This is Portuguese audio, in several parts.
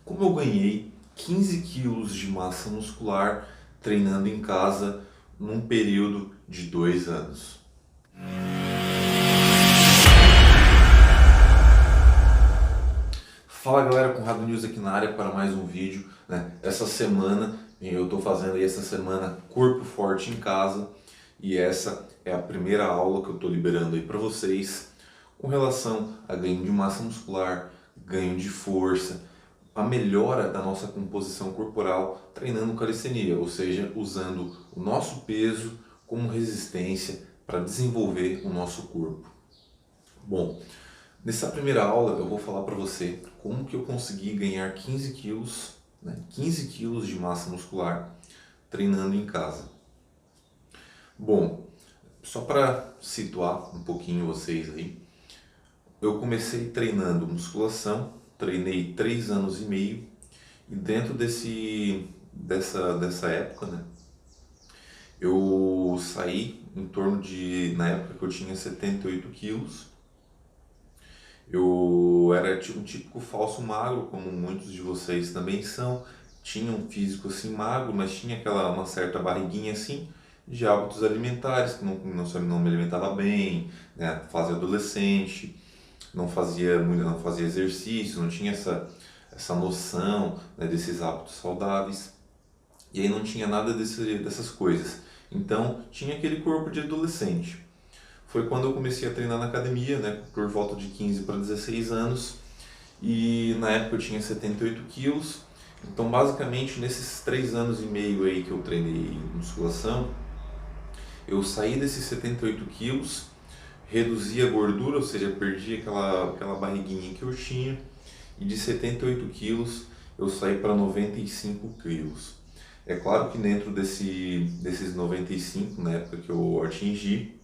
como eu ganhei 15 quilos de massa muscular treinando em casa num período de 2 anos. Fala galera, Conrado News aqui na área para mais um vídeo, né? Essa semana eu estou fazendo aí Corpo Forte em Casa e essa é a primeira aula que eu estou liberando aí para vocês com relação a ganho de massa muscular, ganho de força, a melhora da nossa composição corporal treinando calistenia, ou seja, usando o nosso peso como resistência para desenvolver o nosso corpo. Bom, nessa primeira aula eu vou falar para você como que eu consegui ganhar 15 quilos, 15 quilos de massa muscular treinando em casa. Bom, só para situar um pouquinho vocês aí, eu comecei treinando musculação, treinei 3 anos e meio e dentro dessa época, eu saí em torno de, na época que eu tinha 78 quilos. Eu era um típico falso magro, como muitos de vocês também são. Tinha um físico assim magro, mas tinha uma certa barriguinha assim, de hábitos alimentares, que não me alimentava bem, né? Fase adolescente, não fazia exercício, não tinha essa noção, né, desses hábitos saudáveis. E aí não tinha nada dessas coisas. Então tinha aquele corpo de adolescente. Foi quando eu comecei a treinar na academia, né, por volta de 15 para 16 anos, e na época eu tinha 78 quilos. Então, basicamente, nesses 3 anos e meio aí que eu treinei musculação, eu saí desses 78 quilos, reduzi a gordura, ou seja, perdi aquela barriguinha que eu tinha, e de 78 quilos eu saí para 95 quilos. É claro que dentro desses 95, na época que eu atingi,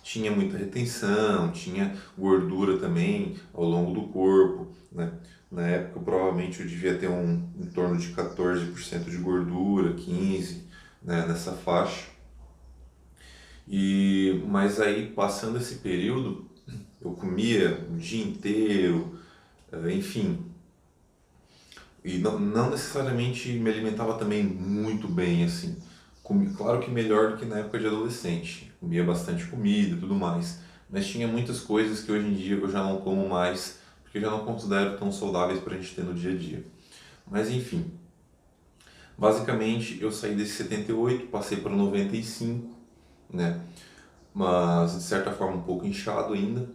tinha muita retenção, tinha gordura também ao longo do corpo, né? Na época provavelmente eu devia ter em torno de 14% de gordura, 15%, né, nessa faixa. Mas aí passando esse período, eu comia o dia inteiro, enfim, e não necessariamente me alimentava também muito bem, assim. Claro que melhor do que na época de adolescente. Comia bastante comida e tudo mais. Mas tinha muitas coisas que hoje em dia eu já não como mais, porque eu já não considero tão saudáveis para a gente ter no dia a dia. Mas enfim, basicamente eu saí desse 78, passei para 95, né? Mas de certa forma um pouco inchado ainda.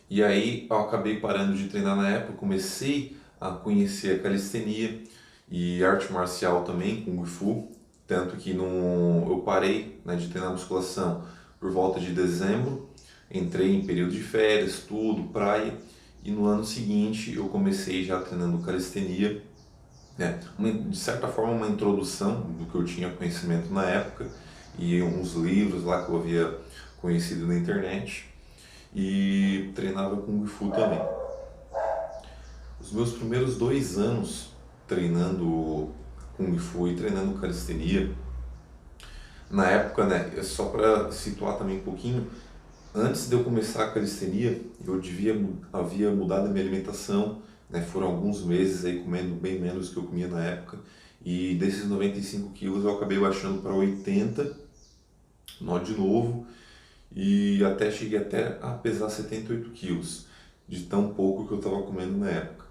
E aí eu acabei parando de treinar na época, comecei a conhecer a calistenia e arte marcial também, Kung Fu, tanto que eu parei, né, de treinar musculação por volta de dezembro, entrei em período de férias, tudo, praia, e no ano seguinte eu comecei já treinando calistenia, né, de certa forma uma introdução do que eu tinha conhecimento na época e uns livros lá que eu havia conhecido na internet, e treinava Kung Fu também. Os meus primeiros 2 anos treinando Kung Fu e treinando calistenia, na época, né, só para situar também um pouquinho, antes de eu começar a calistenia, havia mudado a minha alimentação, né, foram alguns meses aí comendo bem menos do que eu comia na época, e desses 95 quilos eu acabei baixando para 80, nó de novo, e cheguei até a pesar 78 quilos, de tão pouco que eu estava comendo na época.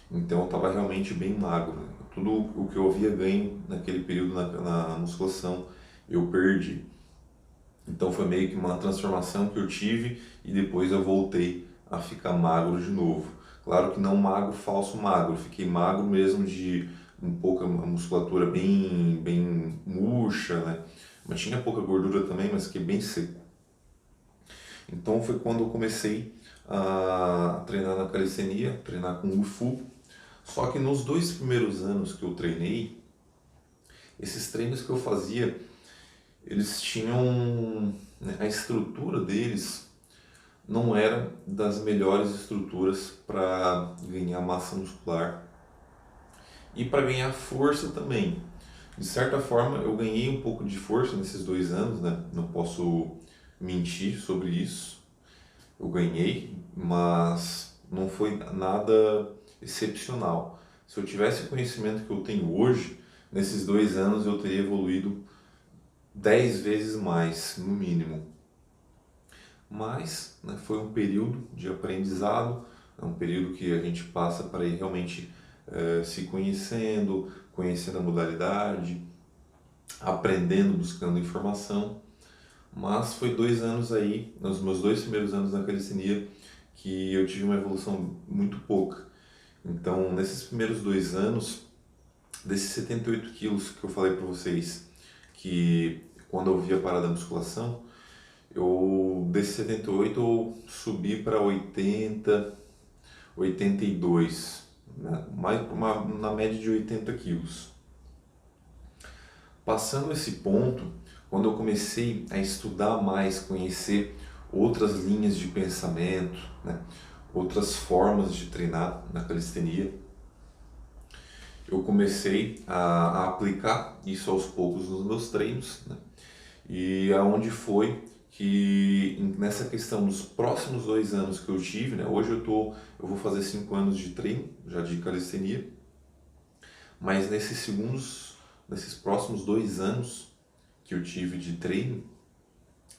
Então eu estava realmente bem magro, né? Tudo o que eu havia ganho naquele período na musculação eu perdi. Então foi meio que uma transformação que eu tive e depois eu voltei a ficar magro de novo. Claro que não magro, falso magro, fiquei magro mesmo de a musculatura bem murcha, né? Mas tinha pouca gordura também, mas fiquei bem seco. Então foi quando eu comecei a treinar na calistenia, treinar com Kung Fu. Só que nos 2 primeiros anos que eu treinei, esses treinos que eu fazia, eles tinham, né, a estrutura deles não era das melhores estruturas para ganhar massa muscular e para ganhar força também. De certa forma, eu ganhei um pouco de força nesses 2 anos, né? Não posso mentir sobre isso. Eu ganhei, mas não foi nada excepcional. Se eu tivesse o conhecimento que eu tenho hoje, nesses 2 anos eu teria evoluído 10 vezes mais, no mínimo. Mas, né, foi um período de aprendizado, é um período que a gente passa para ir realmente se conhecendo, conhecendo a modalidade, aprendendo, buscando informação. Mas foi 2 anos aí, nos meus 2 primeiros anos na calistenia, que eu tive uma evolução muito pouca. Então, nesses primeiros 2 anos, desses 78 quilos que eu falei para vocês, que quando eu vi a parada da musculação, desses 78 eu subi para 80, 82, né? Na média de 80 quilos. Passando esse ponto, quando eu comecei a estudar mais, conhecer outras linhas de pensamento, né? Outras formas de treinar na calistenia, eu comecei a aplicar isso aos poucos nos meus treinos, né? E aonde foi que nessa questão dos próximos 2 anos que eu tive, né? Hoje eu vou fazer 5 anos de treino, já de calistenia, mas nesses próximos 2 anos que eu tive de treino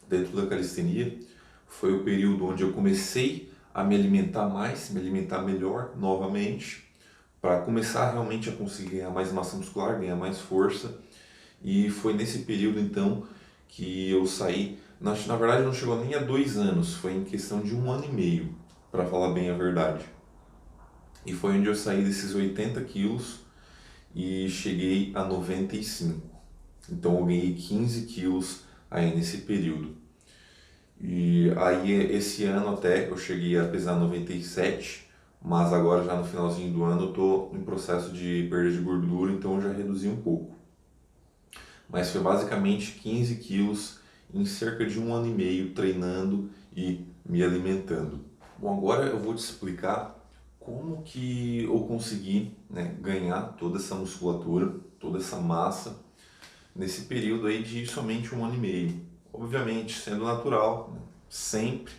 dentro da calistenia, foi o período onde eu comecei a me alimentar mais, me alimentar melhor novamente, para começar realmente a conseguir ganhar mais massa muscular, ganhar mais força. E foi nesse período então que eu saí, na verdade não chegou nem a 2 anos, foi em questão de 1 ano e meio, para falar bem a verdade. E foi onde eu saí desses 80 quilos e cheguei a 95. Então eu ganhei 15 quilos aí nesse período. E aí esse ano até eu cheguei a pesar 97, mas agora já no finalzinho do ano eu estou em processo de perda de gordura, então eu já reduzi um pouco. Mas foi basicamente 15 quilos em cerca de 1 ano e meio treinando e me alimentando. Bom, agora eu vou te explicar como que eu consegui, né, ganhar toda essa musculatura, toda essa massa nesse período aí de somente 1 ano e meio. Obviamente, sendo natural, né, sempre.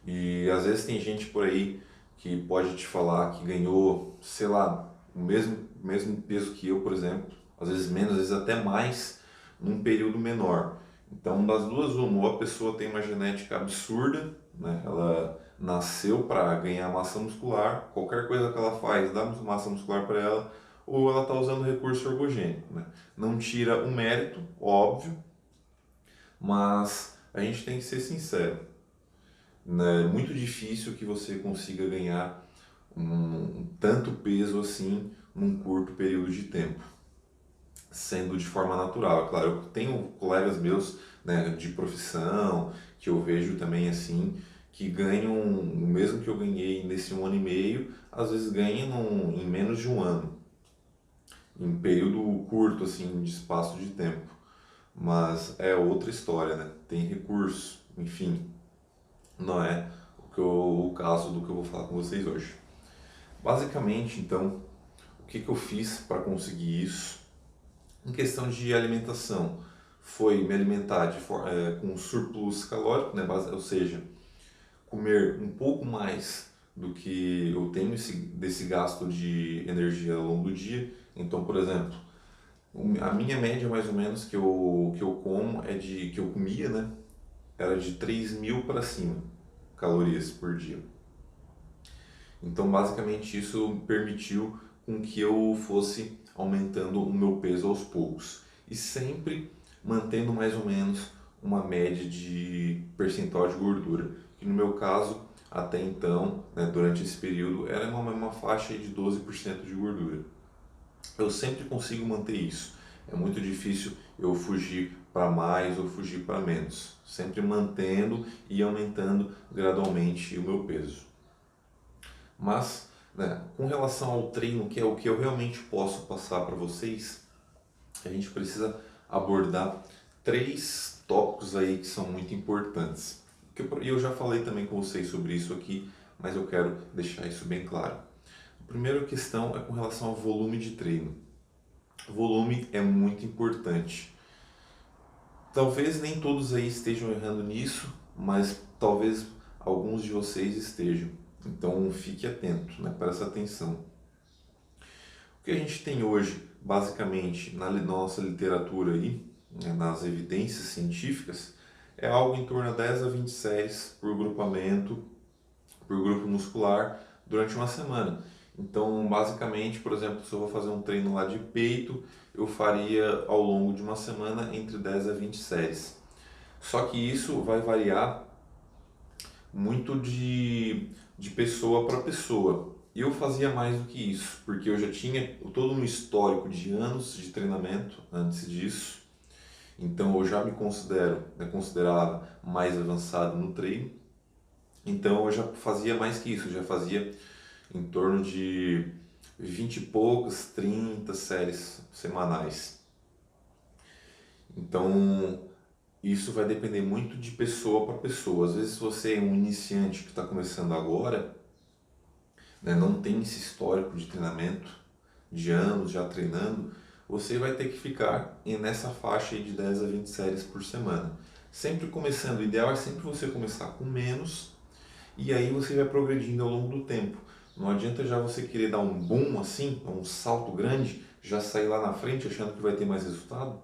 E às vezes tem gente por aí que pode te falar que ganhou, sei lá, o mesmo peso que eu, por exemplo, às vezes menos, às vezes até mais, num período menor. Então, das duas, uma, ou a pessoa tem uma genética absurda, né? Ela nasceu para ganhar massa muscular, qualquer coisa que ela faz dá massa muscular para ela, ou ela está usando recurso ergogênico, né? Não tira o mérito, óbvio, mas a gente tem que ser sincero, né? É muito difícil que você consiga ganhar tanto peso assim num curto período de tempo, sendo de forma natural. É claro, eu tenho colegas meus, né, de profissão que eu vejo também assim, que ganham o mesmo que eu ganhei nesse 1 ano e meio, às vezes ganham em menos de 1 ano, em período curto assim de espaço de tempo. Mas é outra história, né? Tem recurso, enfim, não é o caso do que eu vou falar com vocês hoje. Basicamente, então, o que eu fiz para conseguir isso? Em questão de alimentação, foi me alimentar com surplus calórico, né? Ou seja, comer um pouco mais do que eu tenho desse gasto de energia ao longo do dia. Então, por exemplo, a minha média mais ou menos que eu como que eu comia, né? Era de 3.000 para cima calorias por dia. Então, basicamente, isso permitiu com que eu fosse aumentando o meu peso aos poucos e sempre mantendo mais ou menos uma média de percentual de gordura, que no meu caso, até então, né, durante esse período, era uma faixa de 12% de gordura. Eu sempre consigo manter isso. É muito difícil eu fugir para mais ou fugir para menos. Sempre mantendo e aumentando gradualmente o meu peso. Mas, né, com relação ao treino, que é o que eu realmente posso passar para vocês, a gente precisa abordar 3 tópicos aí que são muito importantes. E eu já falei também com vocês sobre isso aqui, mas eu quero deixar isso bem claro. A primeira questão é com relação ao volume de treino. O volume é muito importante. Talvez nem todos aí estejam errando nisso, mas talvez alguns de vocês estejam. Então fique atento, né? Presta atenção. O que a gente tem hoje, basicamente, na nossa literatura aí, né, nas evidências científicas, é algo em torno de 10 a 20 séries por grupamento, por grupo muscular, durante uma semana. Então, basicamente, por exemplo, se eu vou fazer um treino lá de peito, eu faria ao longo de uma semana entre 10 a 20 séries. Só que isso vai variar muito de pessoa para pessoa. Eu fazia mais do que isso, porque eu já tinha todo um histórico de anos de treinamento antes disso. Então eu já me considero, né, considerava mais avançado no treino. Então eu já fazia mais que isso, eu já fazia em torno de 20 e poucas, 30 séries semanais. Então isso vai depender muito de pessoa para pessoa. Às vezes, se você é um iniciante que está começando agora, né, não tem esse histórico de treinamento, de anos já treinando, você vai ter que ficar nessa faixa aí de 10 a 20 séries por semana. Sempre começando, o ideal é sempre você começar com menos e aí você vai progredindo ao longo do tempo. Não adianta já você querer dar um boom assim, um salto grande, já sair lá na frente achando que vai ter mais resultado,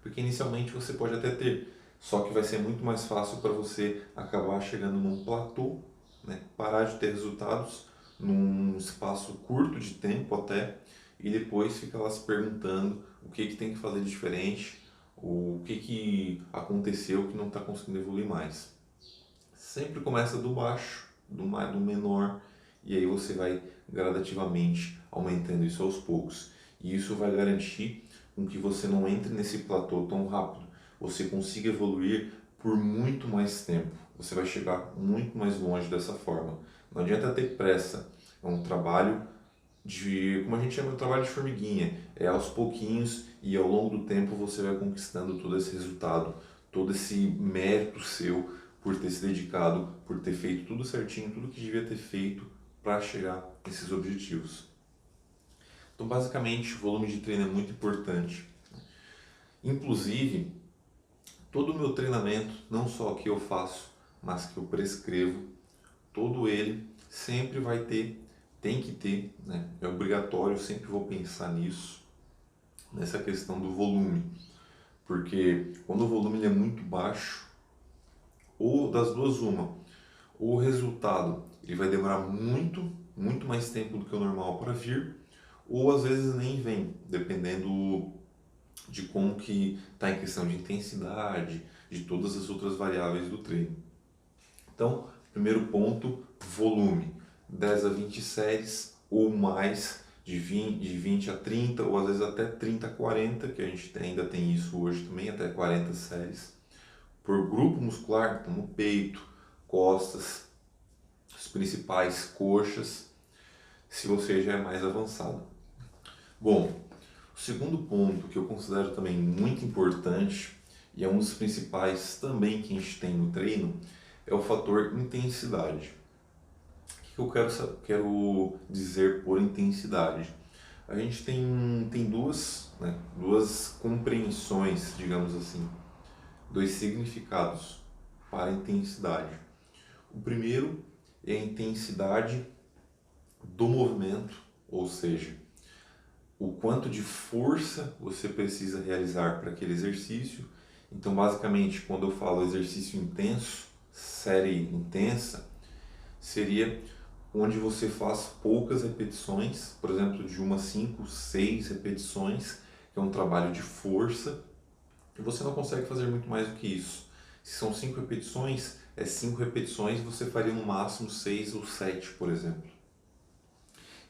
porque inicialmente você pode até ter, só que vai ser muito mais fácil para você acabar chegando num platô, né? Parar de ter resultados num espaço curto de tempo até, e depois ficar lá se perguntando o que tem que fazer de diferente, o que aconteceu que não está conseguindo evoluir mais. Sempre começa do baixo, do menor, e aí você vai gradativamente aumentando isso aos poucos. E isso vai garantir com que você não entre nesse platô tão rápido, você consiga evoluir por muito mais tempo. Você vai chegar muito mais longe dessa forma. Não adianta ter pressa. É um trabalho de, como a gente chama, um trabalho de formiguinha. É aos pouquinhos e ao longo do tempo você vai conquistando todo esse resultado, todo esse mérito seu por ter se dedicado, por ter feito tudo certinho, tudo que devia ter feito para chegar nesses objetivos. Então, basicamente, o volume de treino é muito importante. Inclusive, todo o meu treinamento, não só o que eu faço, mas que eu prescrevo, todo ele sempre vai ter, tem que ter, né? É obrigatório, eu sempre vou pensar nisso, nessa questão do volume. Porque quando o volume ele é muito baixo, ou das duas uma, o resultado ele vai demorar muito mais tempo do que o normal para vir, ou às vezes nem vem, dependendo de como que está em questão de intensidade, de todas as outras variáveis do treino. Então, primeiro ponto, volume. 10 a 20 séries ou mais, de 20 a 30, ou às vezes até 30 a 40, que a gente ainda tem isso hoje também, até 40 séries. Por grupo muscular, então no peito, costas, as principais coxas, se você já é mais avançado. Bom, o segundo ponto que eu considero também muito importante e é um dos principais também que a gente tem no treino é o fator intensidade. O que eu quero dizer por intensidade? A gente tem duas, né, duas compreensões, digamos assim, dois significados para intensidade. O primeiro é a intensidade do movimento, ou seja, o quanto de força você precisa realizar para aquele exercício. Então, basicamente, quando eu falo exercício intenso, série intensa, seria onde você faz poucas repetições, por exemplo, de 1 a 5, 6 repetições, que é um trabalho de força, e você não consegue fazer muito mais do que isso. Se são 5 repetições, 5 repetições você faria no máximo 6 ou 7, por exemplo.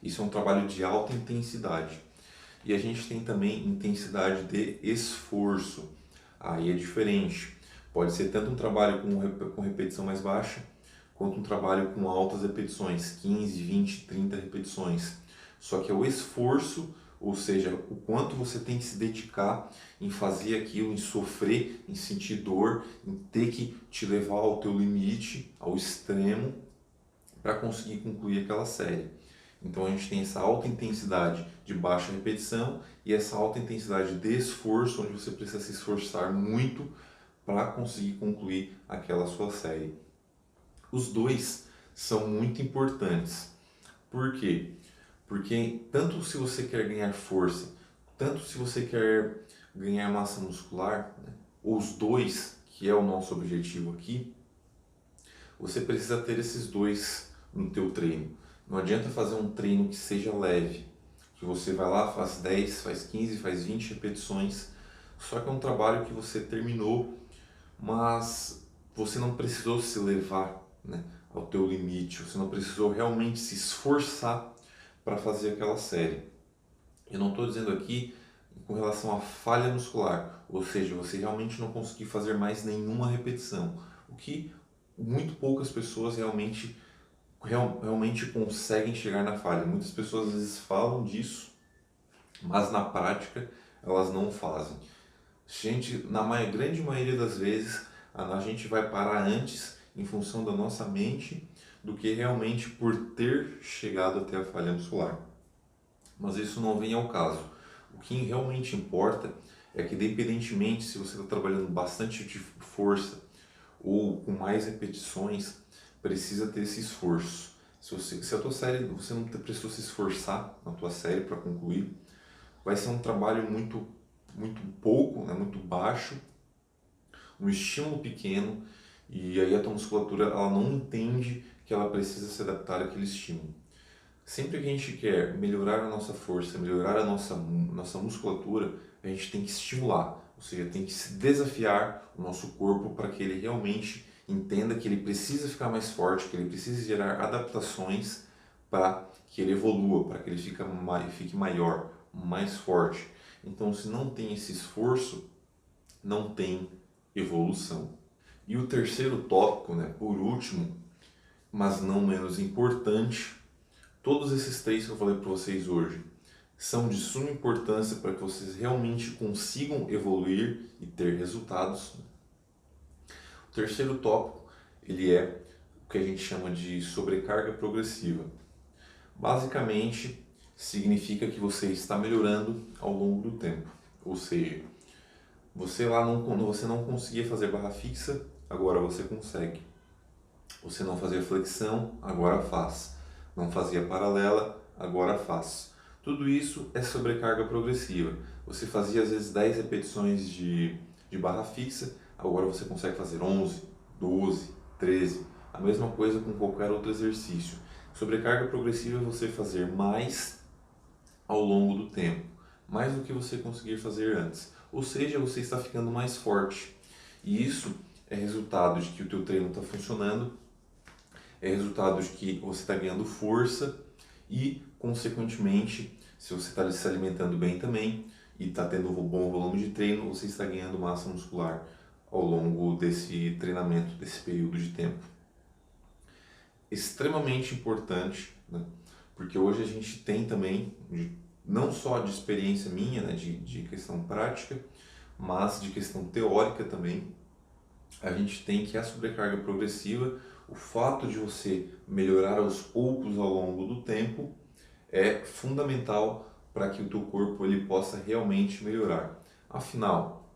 Isso é um trabalho de alta intensidade. E a gente tem também intensidade de esforço. Aí é diferente. Pode ser tanto um trabalho com repetição mais baixa, quanto um trabalho com altas repetições, 15, 20, 30 repetições. Só que é o esforço, ou seja, o quanto você tem que se dedicar em fazer aquilo, em sofrer, em sentir dor, em ter que te levar ao teu limite, ao extremo, para conseguir concluir aquela série. Então a gente tem essa alta intensidade de baixa repetição e essa alta intensidade de esforço, onde você precisa se esforçar muito para conseguir concluir aquela sua série. Os dois são muito importantes. Por quê? Porque tanto se você quer ganhar força, tanto se você quer ganhar massa muscular, né, os dois, que é o nosso objetivo aqui, você precisa ter esses dois no teu treino. Não adianta fazer um treino que seja leve, que você vai lá, faz 10, faz 15, faz 20 repetições, só que é um trabalho que você terminou, mas você não precisou se levar, né, ao teu limite, você não precisou realmente se esforçar para fazer aquela série. Eu não estou dizendo aqui com relação à falha muscular, ou seja, você realmente não conseguir fazer mais nenhuma repetição, o que muito poucas pessoas realmente conseguem chegar na falha. Muitas pessoas às vezes falam disso, mas na prática elas não fazem. Gente, grande maioria das vezes a gente vai parar antes em função da nossa mente do que realmente por ter chegado até a falha muscular. Mas isso não vem ao caso. O que realmente importa é que, independentemente se você está trabalhando bastante de força ou com mais repetições, precisa ter esse esforço. Se a tua série, você não precisou se esforçar na tua série para concluir, vai ser um trabalho muito pouco, né, muito baixo, um estímulo pequeno, e aí a tua musculatura ela não entende que ela precisa se adaptar àquele estímulo. Sempre que a gente quer melhorar a nossa força, melhorar a nossa musculatura, a gente tem que estimular, ou seja, tem que se desafiar o nosso corpo para que ele realmente entenda que ele precisa ficar mais forte, que ele precisa gerar adaptações para que ele evolua, para que ele fique maior, mais forte. Então, se não tem esse esforço, não tem evolução. E o terceiro tópico, né, por último, mas não menos importante, todos esses três que eu falei para vocês hoje são de suma importância para que vocês realmente consigam evoluir e ter resultados. O terceiro tópico, ele é o que a gente chama de sobrecarga progressiva. Basicamente, significa que você está melhorando ao longo do tempo. Ou seja, quando você não conseguia fazer barra fixa, agora você consegue. Você não fazia flexão, agora faz. Não fazia paralela, agora faz. Tudo isso é sobrecarga progressiva. Você fazia às vezes 10 repetições de barra fixa, agora você consegue fazer 11, 12, 13. A mesma coisa com qualquer outro exercício. Sobrecarga progressiva é você fazer mais ao longo do tempo, mais do que você conseguir fazer antes. Ou seja, você está ficando mais forte. E isso é resultado de que o teu treino está funcionando, é resultado de que você está ganhando força e, consequentemente, se você está se alimentando bem também e está tendo um bom volume de treino, você está ganhando massa muscular ao longo desse treinamento, desse período de tempo. Extremamente importante, né? Porque hoje a gente tem também, não só de experiência minha, né, de questão prática, mas de questão teórica também, a gente tem que a sobrecarga progressiva, o fato de você melhorar aos poucos ao longo do tempo, é fundamental para que o teu corpo ele possa realmente melhorar. Afinal,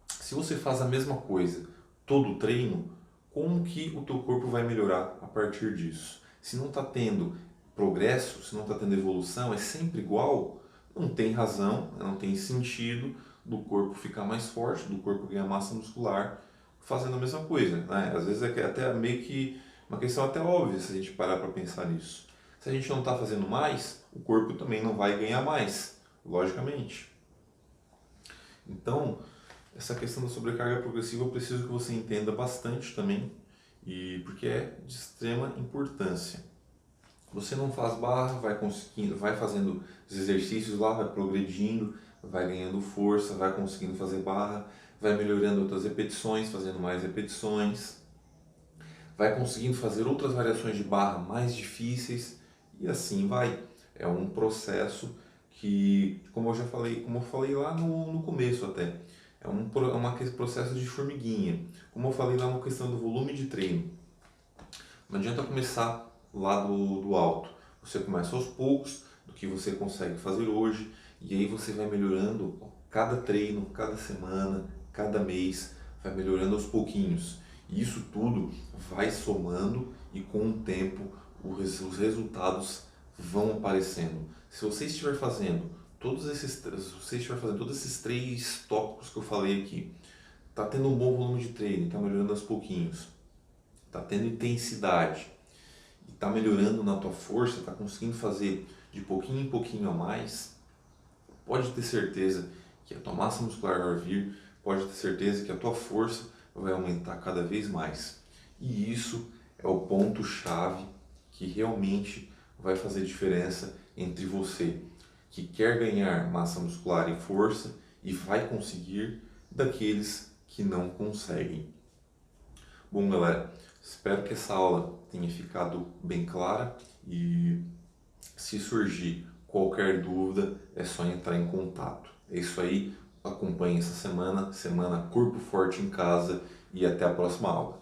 se você faz a mesma coisa todo o treino, como que o teu corpo vai melhorar a partir disso? Se não está tendo progresso, se não está tendo evolução, é sempre igual, não tem razão, não tem sentido do corpo ficar mais forte, do corpo ganhar massa muscular, fazendo a mesma coisa, né? Às vezes é até meio que uma questão até óbvia se a gente parar para pensar nisso. Se a gente não está fazendo mais, o corpo também não vai ganhar mais, logicamente. Então, essa questão da sobrecarga progressiva eu preciso que você entenda bastante também, e porque é de extrema importância. Você não faz barra, vai conseguindo, vai fazendo os exercícios lá, vai progredindo, vai ganhando força, vai conseguindo fazer barra, vai melhorando outras repetições, fazendo mais repetições, vai conseguindo fazer outras variações de barra mais difíceis e assim vai. É um processo que, como eu falei lá no começo até, é um processo de formiguinha. Como eu falei lá na questão do volume de treino. Não adianta começar lá do alto. Você começa aos poucos, do que você consegue fazer hoje, e aí você vai melhorando cada treino, cada semana, cada mês, vai melhorando aos pouquinhos. E isso tudo vai somando e e com o tempo os resultados vão aparecendo. Se você estiver fazendo todos esses três tópicos que eu falei aqui, está tendo um bom volume de treino, está melhorando aos pouquinhos, está tendo intensidade, está melhorando na tua força, está conseguindo fazer de pouquinho em pouquinho a mais, pode ter certeza que a tua massa muscular vai vir, pode ter certeza que a tua força vai aumentar cada vez mais. E isso é o ponto-chave que realmente vai fazer diferença entre você que quer ganhar massa muscular e força e vai conseguir, daqueles que não conseguem. Bom, galera, espero que essa aula tenha ficado bem clara e se surgir qualquer dúvida é só entrar em contato. É isso aí, acompanhe essa semana Corpo Forte em Casa e até a próxima aula.